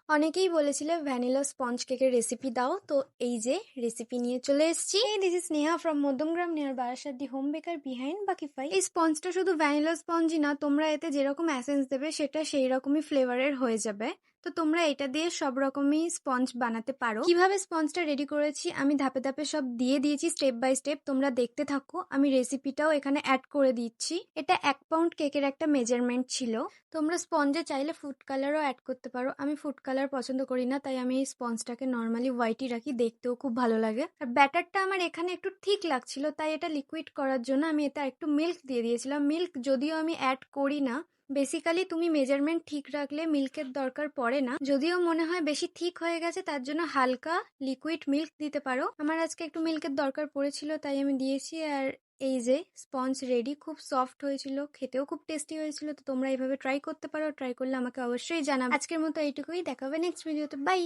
অনেকেই বলেছিলে vanilla sponge কেকের রেসিপি দাও, তো এই যে রেসিপি নিয়ে চলে এসেছি। This is Sneha from Madhyamgram near Barasat, the home বেকার বিহাইন্ড বাকিফাই। এই স্পঞ্জটা শুধু ভ্যানিলা স্পঞ্জই না, তোমরা এতে যেরকম এসেন্স দেবে সেটা সেই রকমই ফ্লেভারের হয়ে যাবে। তো তোমরা এটা দিয়ে সব রকমই স্পঞ্জ বানাতে পারো। কিভাবে স্পঞ্জটা রেডি করেছি আমি ধাপে ধাপে সব দিয়ে দিয়েছি স্টেপ বাই স্টেপ, তোমরা দেখতে থাকো। আমি রেসিপিটাও এখানে অ্যাড করে দিচ্ছি। এটা 1 পাউন্ড কেকের একটা মেজারমেন্ট ছিল। তোমরা স্পঞ্জে চাইলে ফুড কালারও অ্যাড করতে পারো। আমি ফুড কালার পছন্দ করি না, তাই আমি এই স্পঞ্জটাকে নর্মালি হোয়াইটই রাখি, দেখতেও খুব ভালো লাগে। আর ব্যাটারটা আমার এখানে একটু ঠিক লাগছিল, তাই এটা লিকুইড করার জন্য আমি এতে একটু মিল্ক দিয়ে দিয়েছিলাম। মিল্ক যদিও আমি অ্যাড করি না, বেসিক্যালি তুমি মেজারমেন্ট ঠিক রাখলে মিল্কের দরকার পড়ে না। যদিও মনে হয় বেশি ঠিক হয়ে গেছে, তার জন্য হালকা লিকুইড মিল্ক দিতে পারো। আমার আজকে একটু মিল্কের দরকার পড়েছিল, তাই আমি দিয়েছি। আর এই যে স্পঞ্জ রেডি, খুব সফট হয়েছিল, খেতেও খুব টেস্টি হয়েছিল। তো তোমরা এইভাবে ট্রাই করতে পারো, ট্রাই করলে আমাকে অবশ্যই জানাবে। আজকের মতো এইটুকুই, দেখা হবে নেক্সট ভিডিওতে। বাই।